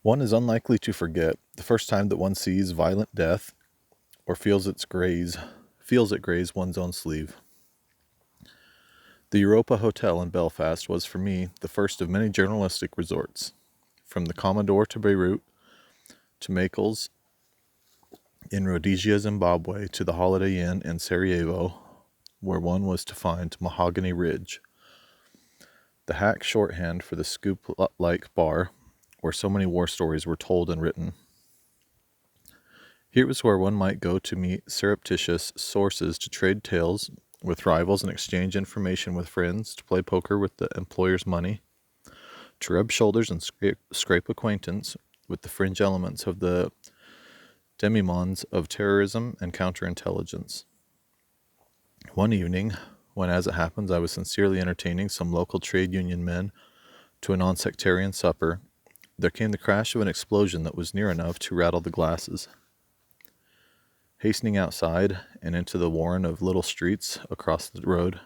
One is unlikely to forget the first time that one sees violent death or feels it graze one's own sleeve. The Europa Hotel in Belfast was for me the first of many journalistic resorts, from the Commodore to Beirut to Makels in Rhodesia, Zimbabwe to the Holiday Inn in Sarajevo, where one was to find Mahogany Ridge, the hack shorthand for the scoop-like bar where so many war stories were told and written. Here was where one might go to meet surreptitious sources, to trade tales with rivals and exchange information with friends, to play poker with the employer's money, to rub shoulders and scrape acquaintance with the fringe elements of the demimondes of terrorism and counterintelligence. One evening, when as it happens I was sincerely entertaining some local trade union men to a non-sectarian supper, there came the crash of an explosion that was near enough to rattle the glasses. Hastening outside and into the warren of little streets across the road,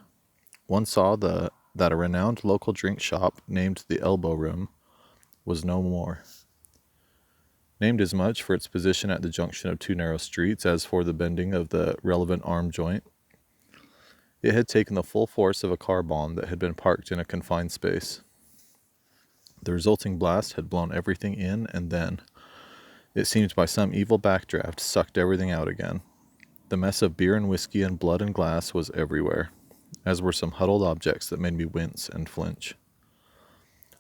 one saw that a renowned local drink shop named the Elbow Room was no more. Named as much for its position at the junction of two narrow streets as for the bending of the relevant arm joint, it had taken the full force of a car bomb that had been parked in a confined space. The resulting blast had blown everything in, and then, it seemed by some evil backdraft, sucked everything out again. The mess of beer and whiskey and blood and glass was everywhere, as were some huddled objects that made me wince and flinch.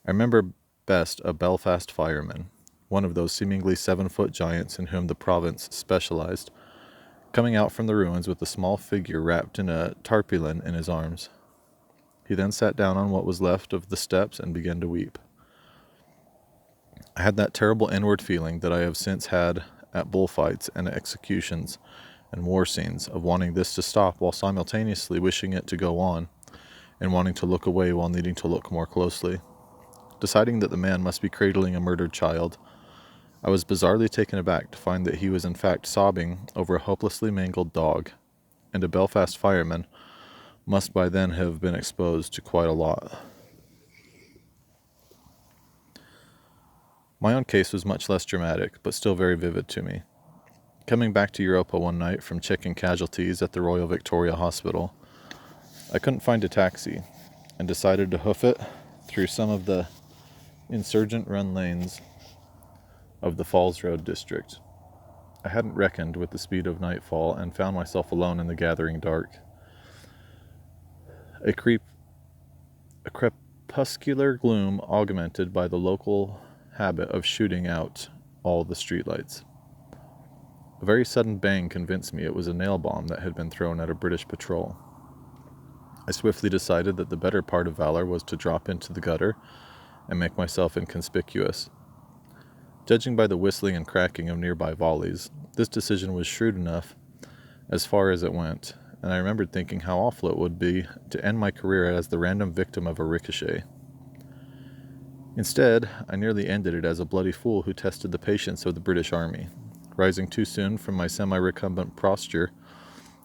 I remember best a Belfast fireman, one of those seemingly 7-foot giants in whom the province specialized, coming out from the ruins with a small figure wrapped in a tarpaulin in his arms. He then sat down on what was left of the steps and began to weep. I had that terrible inward feeling that I have since had at bullfights and executions and war scenes, of wanting this to stop while simultaneously wishing it to go on, and wanting to look away while needing to look more closely. Deciding that the man must be cradling a murdered child, I was bizarrely taken aback to find that he was in fact sobbing over a hopelessly mangled dog, and a Belfast fireman must by then have been exposed to quite a lot. My own case was much less dramatic, but still very vivid to me. Coming back to Europa one night from checking casualties at the Royal Victoria Hospital, I couldn't find a taxi, and decided to hoof it through some of the insurgent-run lanes of the Falls Road district. I hadn't reckoned with the speed of nightfall, and found myself alone in the gathering dark. A crepuscular gloom augmented by the local habit of shooting out all the streetlights. A very sudden bang convinced me it was a nail bomb that had been thrown at a British patrol. I swiftly decided that the better part of valor was to drop into the gutter and make myself inconspicuous. Judging by the whistling and cracking of nearby volleys, this decision was shrewd enough as far as it went, and I remembered thinking how awful it would be to end my career as the random victim of a ricochet. Instead, I nearly ended it as a bloody fool who tested the patience of the British Army. Rising too soon from my semi-recumbent posture,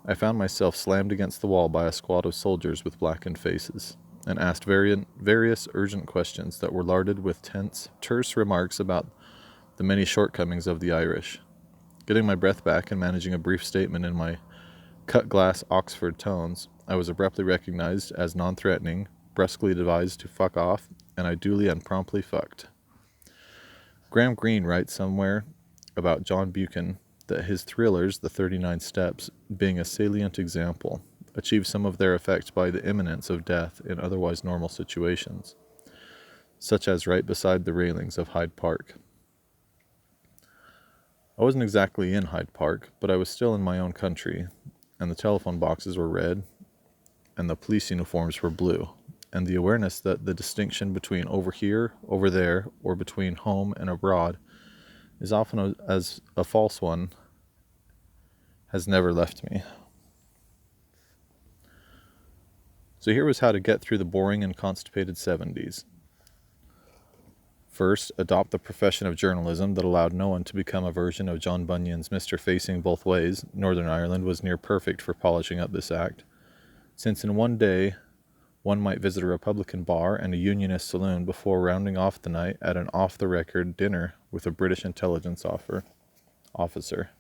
I found myself slammed against the wall by a squad of soldiers with blackened faces, and asked various urgent questions that were larded with tense, terse remarks about the many shortcomings of the Irish. Getting my breath back and managing a brief statement in my cut-glass Oxford tones, I was abruptly recognized as non-threatening, brusquely advised to fuck off, and I duly and promptly fucked. Graham Greene writes somewhere about John Buchan that his thrillers, The 39 Steps, being a salient example, achieve some of their effect by the imminence of death in otherwise normal situations, such as right beside the railings of Hyde Park. I wasn't exactly in Hyde Park, but I was still in my own country, and the telephone boxes were red, and the police uniforms were blue, and the awareness that the distinction between over here, over there, or between home and abroad is often as a false one has never left me. So here was how to get through the boring and constipated 70s. First, adopt the profession of journalism that allowed no one to become a version of John Bunyan's Mr. Facing Both Ways. Northern Ireland was near perfect for polishing up this act, since in one day One might visit a Republican bar and a Unionist saloon before rounding off the night at an off-the-record dinner with a British intelligence officer.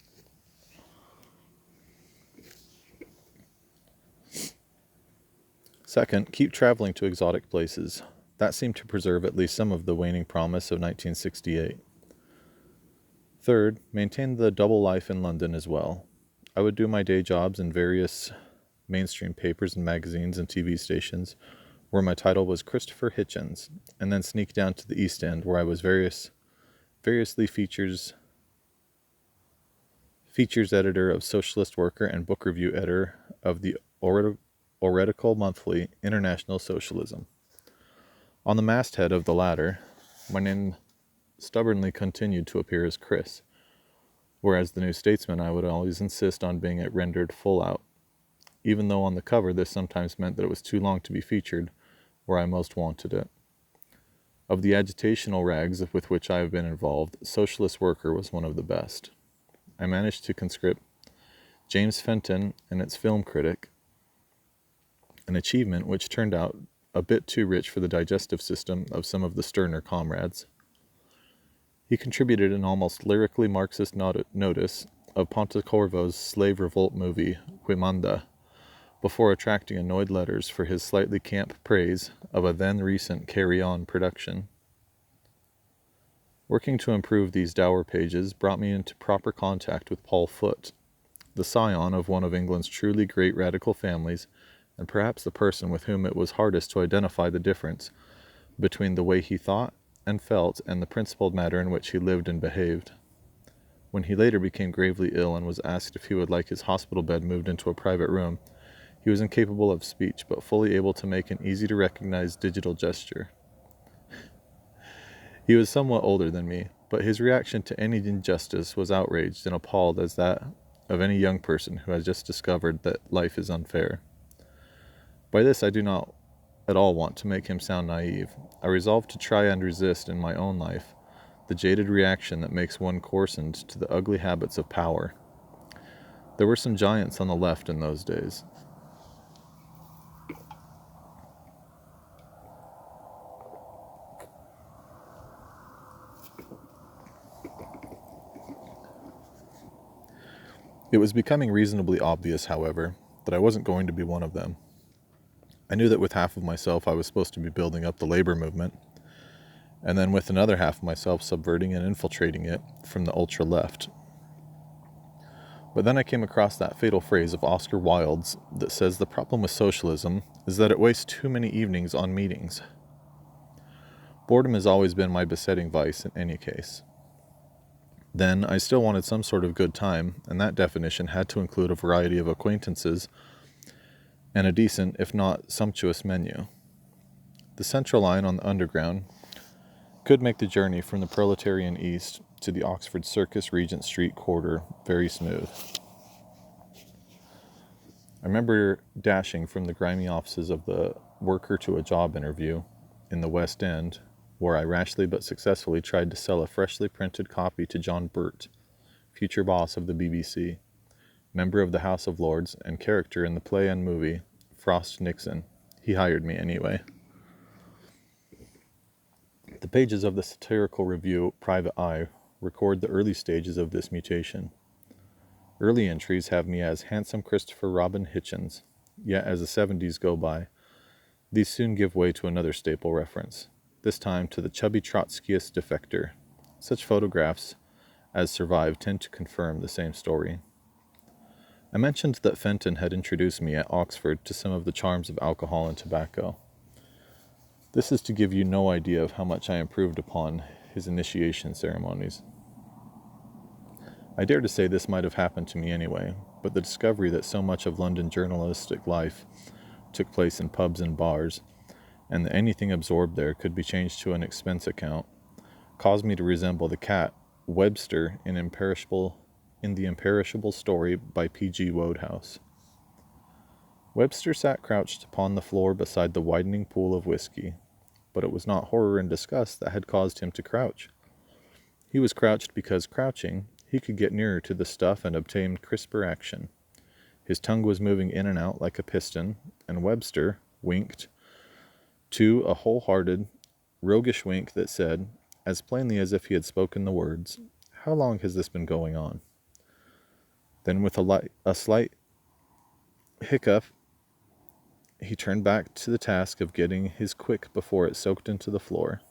Second, keep traveling to exotic places. That seemed to preserve at least some of the waning promise of 1968. Third, maintain the double life in London as well. I would do my day jobs in various mainstream papers and magazines and TV stations where my title was Christopher Hitchens, and then sneak down to the East End where I was variously features editor of Socialist Worker and book review editor of the Oretical Monthly International Socialism. On the masthead of the latter, my name stubbornly continued to appear as Chris, whereas the New Statesman I would always insist on being rendered full out, even though on the cover this sometimes meant that it was too long to be featured where I most wanted it. Of the agitational rags with which I have been involved, Socialist Worker was one of the best. I managed to conscript James Fenton and its film critic, an achievement which turned out a bit too rich for the digestive system of some of the sterner comrades. He contributed an almost lyrically Marxist notice of Pontecorvo's slave revolt movie, Huimanda, before attracting annoyed letters for his slightly camp praise of a then-recent Carry On production. Working to improve these dour pages brought me into proper contact with Paul Foote, the scion of one of England's truly great radical families, and perhaps the person with whom it was hardest to identify the difference between the way he thought and felt and the principled manner in which he lived and behaved. When he later became gravely ill and was asked if he would like his hospital bed moved into a private room, he was incapable of speech, but fully able to make an easy-to-recognize digital gesture. He was somewhat older than me, but his reaction to any injustice was outraged and appalled as that of any young person who has just discovered that life is unfair. By this I do not at all want to make him sound naive. I resolved to try and resist in my own life the jaded reaction that makes one coarsened to the ugly habits of power. There were some giants on the left in those days. It was becoming reasonably obvious, however, that I wasn't going to be one of them. I knew that with half of myself I was supposed to be building up the labor movement, and then with another half of myself subverting and infiltrating it from the ultra-left. But then I came across that fatal phrase of Oscar Wilde's that says the problem with socialism is that it wastes too many evenings on meetings. Boredom has always been my besetting vice in any case. Then I still wanted some sort of good time, and that definition had to include a variety of acquaintances and a decent, if not sumptuous, menu. The Central line on the Underground could make the journey from the proletarian East to the Oxford Circus Regent Street quarter very smooth. I remember dashing from the grimy offices of the Worker to a job interview in the West End, where I rashly but successfully tried to sell a freshly printed copy to John Burt, future boss of the BBC, member of the House of Lords, and character in the play and movie Frost Nixon. He hired me anyway. The pages of the satirical review Private Eye record the early stages of this mutation. Early entries have me as handsome Christopher Robin Hitchens, yet as the 70s go by, these soon give way to another staple reference, this time to the chubby Trotskyist defector. Such photographs as survive tend to confirm the same story. I mentioned that Fenton had introduced me at Oxford to some of the charms of alcohol and tobacco. This is to give you no idea of how much I improved upon his initiation ceremonies. I dare to say this might have happened to me anyway, but the discovery that so much of London journalistic life took place in pubs and bars, and that anything absorbed there could be changed to an expense account, caused me to resemble the cat Webster in the imperishable story by P.G. Wodehouse. Webster sat crouched upon the floor beside the widening pool of whiskey, but it was not horror and disgust that had caused him to crouch. He was crouched because, crouching, he could get nearer to the stuff and obtain crisper action. His tongue was moving in and out like a piston, and Webster winked 2, a wholehearted, roguish wink that said, as plainly as if he had spoken the words, "How long has this been going on?" Then with a slight hiccup, he turned back to the task of getting his quick before it soaked into the floor.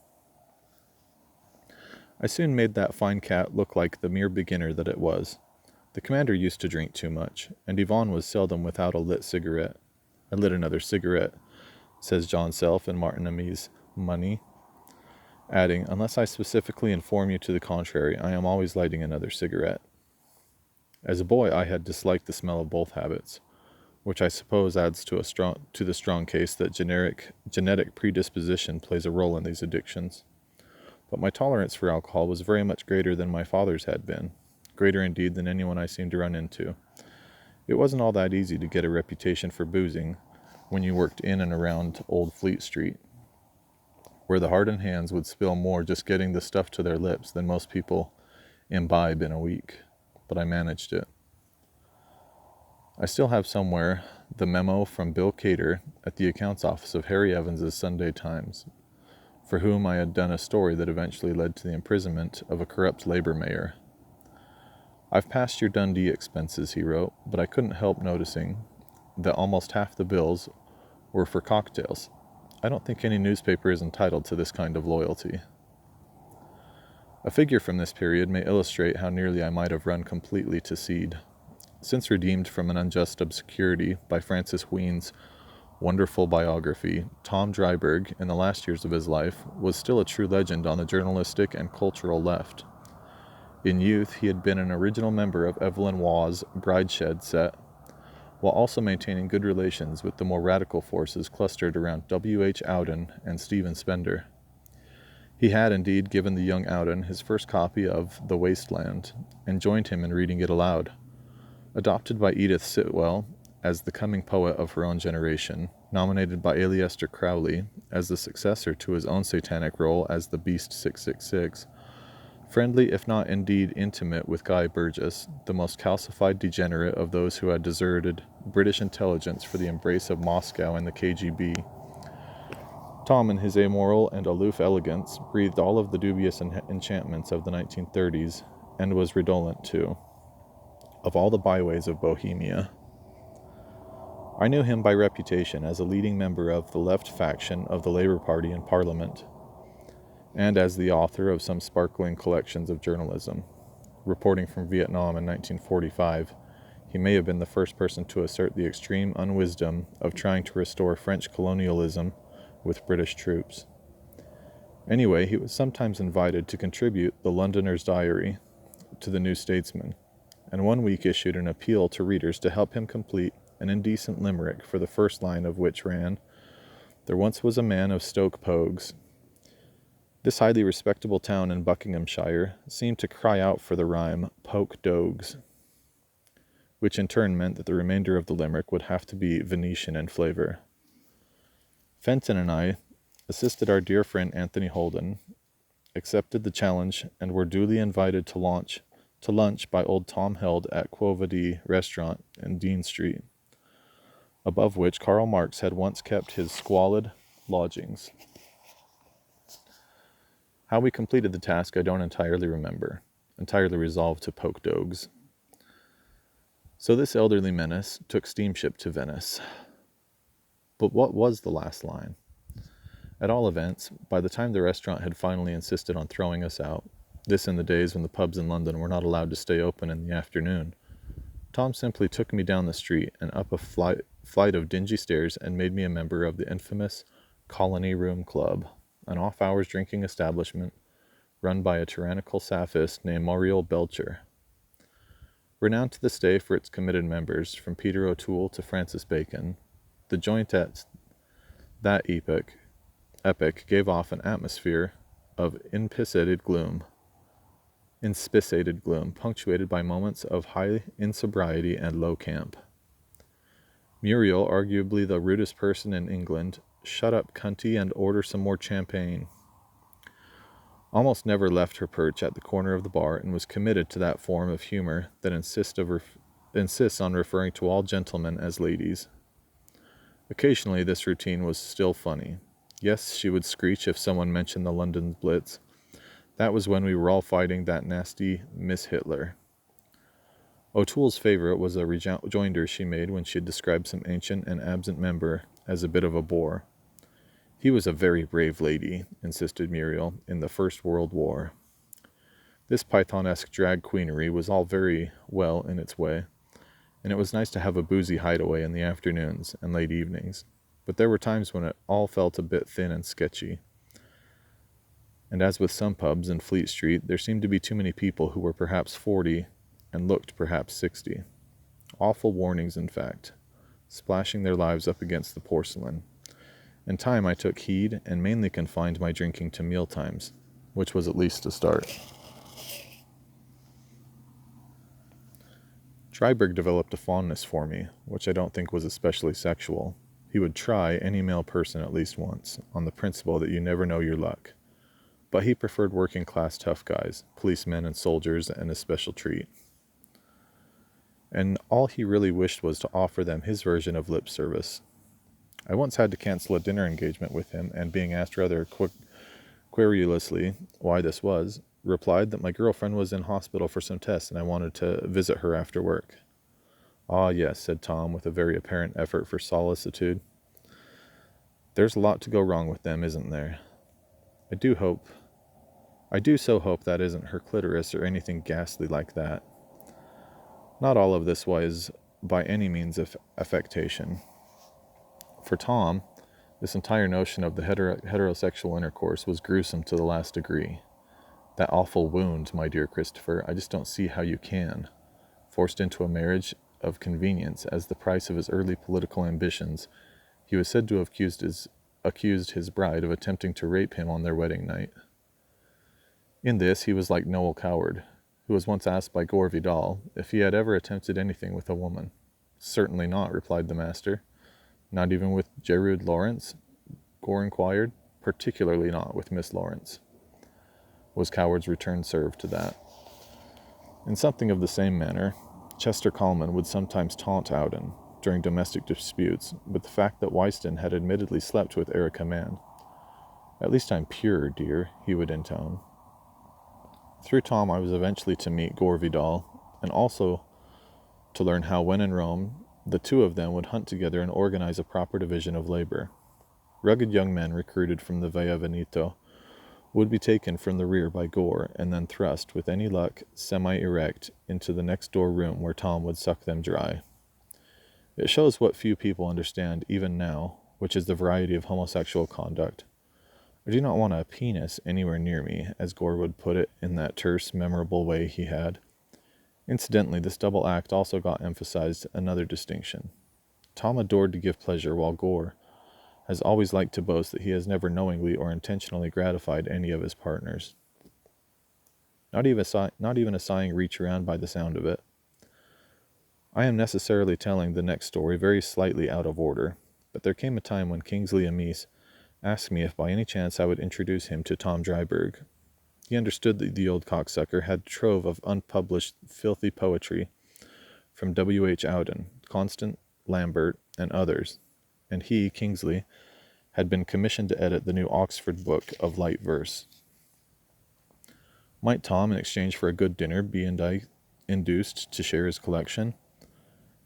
I soon made that fine cat look like the mere beginner that it was. The commander used to drink too much, and Yvonne was seldom without a lit cigarette. "I lit another cigarette," says John Self in Martin Amis' Money, adding, "Unless I specifically inform you to the contrary, I am always lighting another cigarette." As a boy, I had disliked the smell of both habits, which I suppose adds to the strong case that genetic predisposition plays a role in these addictions. But my tolerance for alcohol was very much greater than my father's had been, greater indeed than anyone I seemed to run into. It wasn't all that easy to get a reputation for boozing when you worked in and around Old Fleet Street, where the hardened hands would spill more just getting the stuff to their lips than most people imbibe in a week. But I managed it. I still have somewhere the memo from Bill Cater at the accounts office of Harry Evans's Sunday Times, for whom I had done a story that eventually led to the imprisonment of a corrupt labor mayor. "I've passed your Dundee expenses," he wrote, "but I couldn't help noticing that almost half the bills were for cocktails. I don't think any newspaper is entitled to this kind of loyalty." A figure from this period may illustrate how nearly I might have run completely to seed. Since redeemed from an unjust obscurity by Francis Wheen's wonderful biography, Tom Dryburgh, in the last years of his life, was still a true legend on the journalistic and cultural left. In youth, he had been an original member of Evelyn Waugh's Brideshead set, while also maintaining good relations with the more radical forces clustered around W. H. Auden and Stephen Spender. He had indeed given the young Auden his first copy of The Waste Land, and joined him in reading it aloud. Adopted by Edith Sitwell as the coming poet of her own generation, nominated by Aleister Crowley as the successor to his own satanic role as the Beast 666, friendly if not indeed intimate with Guy Burgess, the most calcified degenerate of those who had deserted British intelligence for the embrace of Moscow and the KGB, Tom, in his amoral and aloof elegance, breathed all of the dubious enchantments of the 1930s, and was redolent, too, of all the byways of Bohemia. I knew him by reputation as a leading member of the left faction of the Labour Party in Parliament, and as the author of some sparkling collections of journalism. Reporting from Vietnam in 1945, he may have been the first person to assert the extreme unwisdom of trying to restore French colonialism with British troops. Anyway, he was sometimes invited to contribute the Londoner's Diary to the New Statesman, and one week issued an appeal to readers to help him complete an indecent limerick, for the first line of which ran, "There once was a man of Stoke Poges." This highly respectable town in Buckinghamshire seemed to cry out for the rhyme "Poke Dogs," which in turn meant that the remainder of the limerick would have to be Venetian in flavor. Fenton and I assisted our dear friend Anthony Holden, accepted the challenge, and were duly invited to lunch by old Tom Held at Quo Vadis restaurant in Dean Street, above which Karl Marx had once kept his squalid lodgings. How we completed the task I don't entirely remember, entirely resolved to poke dogs. So this elderly menace took steamship to Venice. But what was the last line? At all events, by the time the restaurant had finally insisted on throwing us out, this in the days when the pubs in London were not allowed to stay open in the afternoon, Tom simply took me down the street and up a flight of dingy stairs and made me a member of the infamous Colony Room Club, an off-hours drinking establishment run by a tyrannical Sapphist named Muriel Belcher. Renowned to this day for its committed members, from Peter O'Toole to Francis Bacon, the joint at that epoch gave off an atmosphere of inspicated gloom, punctuated by moments of high insobriety and low camp. Muriel, arguably the rudest person in England, "Shut up, cunty, and order some more champagne," almost never left her perch at the corner of the bar, and was committed to that form of humor that insists on referring to all gentlemen as ladies. Occasionally this routine was still funny, Yes, she would screech if someone mentioned the London Blitz. That was when we were all fighting that nasty Miss Hitler. O'Toole's favorite was a rejoinder she made when she described some ancient and absent member as a bit of a bore. He was a very brave lady, insisted Muriel, in the First World War. This Python-esque drag queenery was all very well in its way, and it was nice to have a boozy hideaway in the afternoons and late evenings, but there were times when it all felt a bit thin and sketchy. And as with some pubs in Fleet Street, there seemed to be too many people who were perhaps 40 and looked perhaps 60. Awful warnings, in fact, splashing their lives up against the porcelain. In time I took heed and mainly confined my drinking to meal times, which was at least a start. Dryburgh developed a fondness for me, which I don't think was especially sexual. He would try any male person at least once, on the principle that you never know your luck. But he preferred working-class tough guys, policemen and soldiers, and a special treat. And all he really wished was to offer them his version of lip service. I once had to cancel a dinner engagement with him, and being asked rather querulously why this was, replied that my girlfriend was in hospital for some tests and I wanted to visit her after work. Ah, yes, said Tom with a very apparent effort for solicitude. There's a lot to go wrong with them, isn't there? I do so hope that isn't her clitoris or anything ghastly like that. Not all of this was by any means affectation. For Tom, this entire notion of the heterosexual intercourse was gruesome to the last degree. That awful wound, my dear Christopher, I just don't see how you can. Forced into a marriage of convenience as the price of his early political ambitions, he was said to have accused his bride of attempting to rape him on their wedding night. In this he was like Noel Coward, who was once asked by Gore Vidal if he had ever attempted anything with a woman. Certainly not, replied the master. Not even with Gertrude Lawrence? Gore inquired. Particularly not with Miss Lawrence, was Coward's return served to that. In something of the same manner, Chester Coleman would sometimes taunt Auden, during domestic disputes, with the fact that Wyston had admittedly slept with Erica Mann. At least I'm pure, dear, he would intone. Through Tom I was eventually to meet Gore Vidal, and also to learn how when in Rome, the two of them would hunt together and organize a proper division of labor. Rugged young men recruited from the Via Veneto would be taken from the rear by Gore and then thrust, with any luck, semi-erect, into the next-door room where Tom would suck them dry. It shows what few people understand even now, which is the variety of homosexual conduct. I do not want a penis anywhere near me, as Gore would put it in that terse, memorable way he had. Incidentally, this double act also got emphasized another distinction. Tom adored to give pleasure, while Gore has always liked to boast that he has never knowingly or intentionally gratified any of his partners. Not even a sighing reach around by the sound of it. I am necessarily telling the next story very slightly out of order, but there came a time when Kingsley Amis asked me if by any chance I would introduce him to Tom Dryburgh. He understood that the old cocksucker had a trove of unpublished filthy poetry from W. H. Auden, Constant Lambert, and others, and he, Kingsley, had been commissioned to edit the new Oxford book of light verse. Might Tom, in exchange for a good dinner, be induced to share his collection?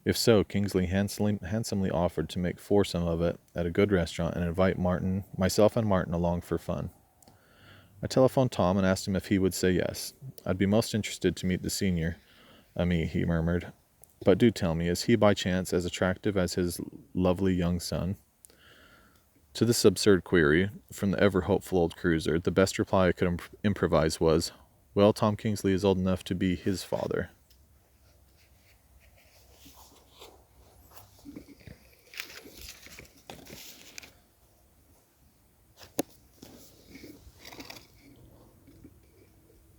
If so, Kingsley handsomely offered to make foursome of it at a good restaurant and invite myself and Martin along for fun. I telephoned Tom and asked him if he would say yes. I'd be most interested to meet the senior. Me, he murmured. But do tell me, is he by chance as attractive as his lovely young son? To this absurd query, from the ever-hopeful old cruiser, the best reply I could improvise was, well, Tom Kingsley is old enough to be his father.